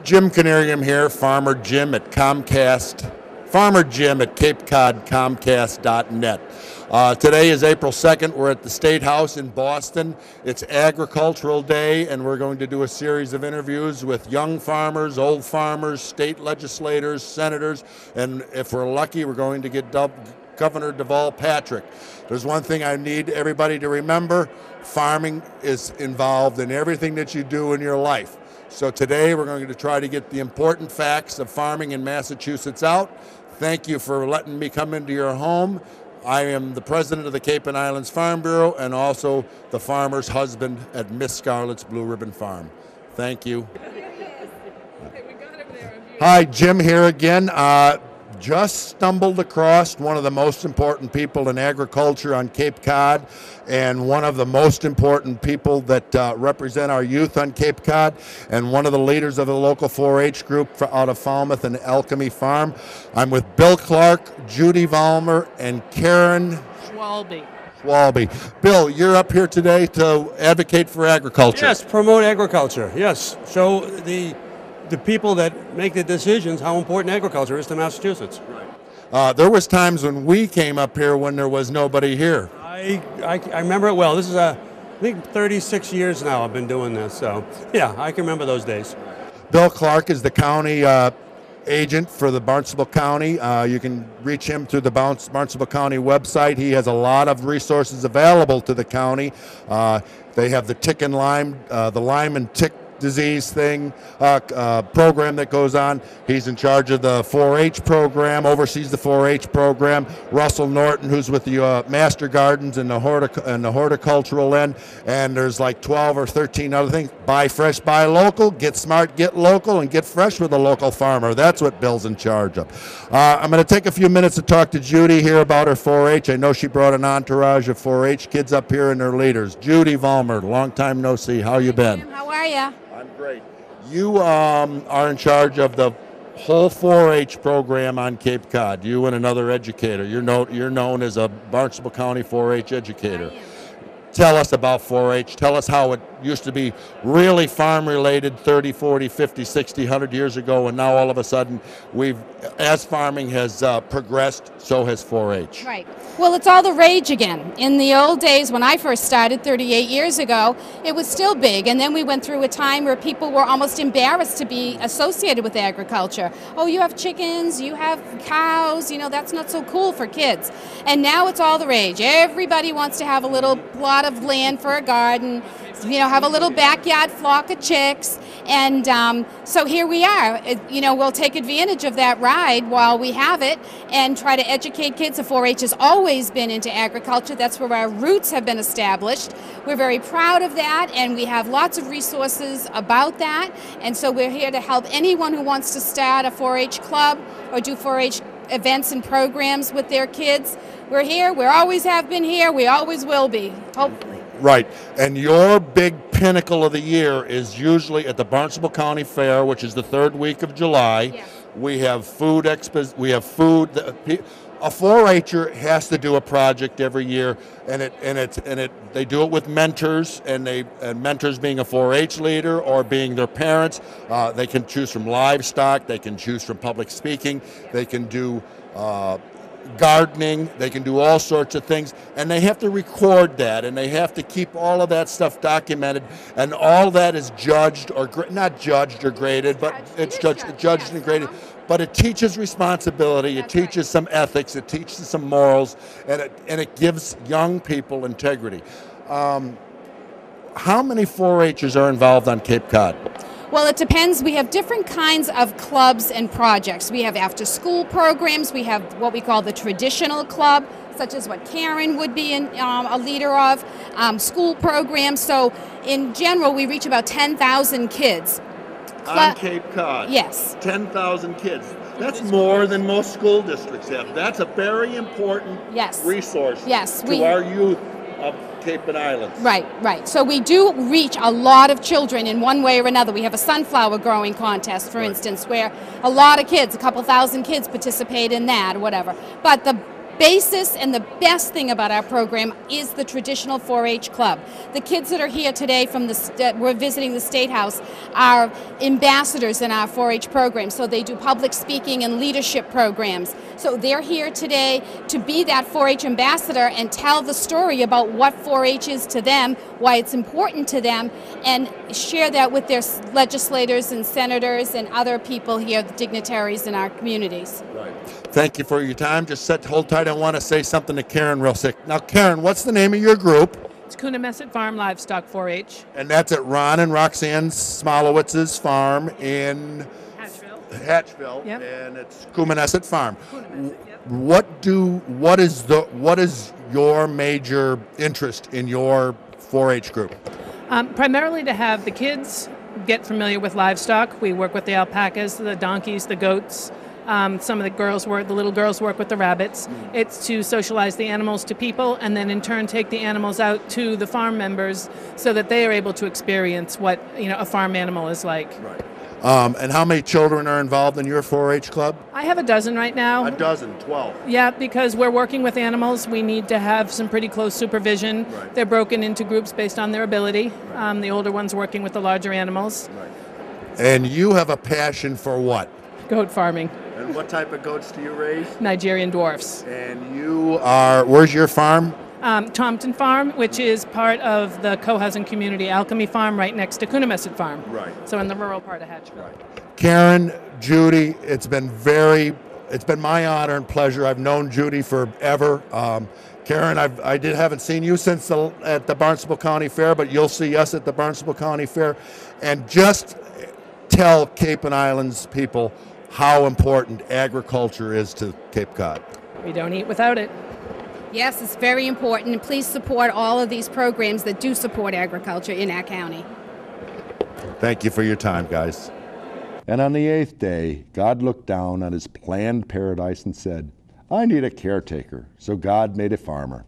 Jim Knieriem here, Farmer Jim at Comcast, Farmer Jim at CapeCodComcast.net. Today is April 2nd. We're at the State House in Boston. It's Agricultural Day, and we're going to do a series of interviews with young farmers, old farmers, state legislators, senators, and if we're lucky, we're going to get Governor Deval Patrick. There's one thing I need everybody to remember: farming is involved in everything that you do in your life. So today we're going to try to get the important facts of farming in Massachusetts out. Thank you for letting me come into your home. I am the president of the Cape and Islands Farm Bureau and also the farmer's husband at Miss Scarlett's Blue Ribbon Farm. Thank you. Hi, Jim here again. Just stumbled across one of the most important people in agriculture on Cape Cod and one of the most important people that represent our youth on Cape Cod and one of the leaders of the local 4-H group out of Falmouth and Alchemy Farm. I'm with Bill Clark, Judy Vollmer, and Karen Schwalbe. Bill, you're up here today to advocate for agriculture. Yes, promote agriculture. Yes, show the people that make the decisions how important agriculture is to Massachusetts. Right. There was times when we came up here when there was nobody here. I remember it well. This is I think 36 years now I've been doing this, so yeah, I can remember those days. Bill Clark is the county agent for the Barnstable County. You can reach him through the Barnstable County website. He has a lot of resources available to the county. They have the tick and Lyme, the Lyme and tick disease thing program that goes on. He's in charge of the 4-H program, oversees the 4-H program. Russell Norton, who's with the Master Gardens and the horticultural end, and there's like 12 or 13 other things. Buy fresh, buy local, get smart, get local, and get fresh with a local farmer. That's what Bill's in charge of. I'm going to take a few minutes to talk to Judy here about her 4-H. I know she brought an entourage of 4-H kids up here and their leaders. Judy Vollmer, long time no see. How you been? How are you? I'm great. You are in charge of the whole 4-H program on Cape Cod. You and another educator. You're known as a Barnstable County 4-H educator. Tell us about 4-H. Tell us how it used to be really farm-related 30, 40, 50, 60, 100 years ago, and now all of a sudden, as farming has progressed, so has 4-H. Right. Well, it's all the rage again. In the old days, when I first started 38 years ago, it was still big, and then we went through a time where people were almost embarrassed to be associated with agriculture. Oh, you have chickens, you have cows, that's not so cool for kids. And now it's all the rage. Everybody wants to have a little plot of land for a garden, have a little backyard flock of chicks, and so here we are. We'll take advantage of that ride while we have it and try to educate kids. The 4-H has always been into agriculture. That's where our roots have been established. We're very proud of that, and we have lots of resources about that, and so we're here to help anyone who wants to start a 4-H club or do 4-H events and programs with their kids. We're here. We always have been here. We always will be, hopefully. Right, and your big pinnacle of the year is usually at the Barnstable County Fair, which is the third week of July. Yes. We have food We have food. A 4-H'er has to do a project every year, and they do it with mentors, and mentors being a 4-H leader or being their parents. They can choose from livestock. They can choose from public speaking. They can do gardening, they can do all sorts of things, and they have to record that, and they have to keep all of that stuff documented, and all that is judged or not judged or graded, but it's judged and graded. But it teaches responsibility, it teaches some ethics, it teaches some morals, and it gives young people integrity. How many 4-H'ers are involved on Cape Cod? Well, it depends. We have different kinds of clubs and projects. We have after-school programs. We have what we call the traditional club, such as what Karen would be a leader of, school programs. So in general, we reach about 10,000 kids. On Cape Cod? Yes. 10,000 kids. That's more than most school districts have. That's a very important resource to our youth of Cape and Islands. Right. So we do reach a lot of children in one way or another. We have a sunflower growing contest, for instance, where a lot of kids, a couple thousand kids participate in that or whatever. But basis and the best thing about our program is the traditional 4-H club. The kids that are here today from we're visiting the State House are ambassadors in our 4-H program, so they do public speaking and leadership programs. So they're here today to be that 4-H ambassador and tell the story about what 4-H is to them, why it's important to them, and share that with their legislators and senators and other people here, the dignitaries in our communities. Right. Thank you for your time. Just hold tight. I want to say something to Karen real quick. Now, Karen, what's the name of your group? It's Coonamessett Farm Livestock 4-H. And that's at Ron and Roxanne Smolowitz's farm in Hatchville. Yep. And it's Coonamessett Farm. Yep. What is your major interest in your 4-H group? Primarily to have the kids get familiar with livestock. We work with the alpacas, the donkeys, the goats. Some of the little girls work with the rabbits. It's to socialize the animals to people and then in turn take the animals out to the farm members so that they are able to experience what a farm animal is like. Right. And how many children are involved in your 4-H club? I have a dozen right now. A dozen, 12. Yeah, because we're working with animals, we need to have some pretty close supervision. Right. They're broken into groups based on their ability. Right. The older ones working with the larger animals. Right. And you have a passion for what? Goat farming. And what type of goats do you raise? Nigerian dwarfs. And where's your farm? Tompton Farm, which is part of the co-housing community Alchemy Farm right next to Coonamessett Farm. Right. So in the rural part of Hatchville. Right. Karen, Judy, it's been my honor and pleasure. I've known Judy forever. Karen, I haven't seen you since at the Barnstable County Fair, but you'll see us at the Barnstable County Fair. And just tell Cape and Islands people how important agriculture is to Cape Cod. We don't eat without it. Yes, it's very important, and please support all of these programs that do support agriculture in our county. Thank you for your time, guys. And on the 8th day, God looked down on his planned paradise and said, I need a caretaker. So God made a farmer.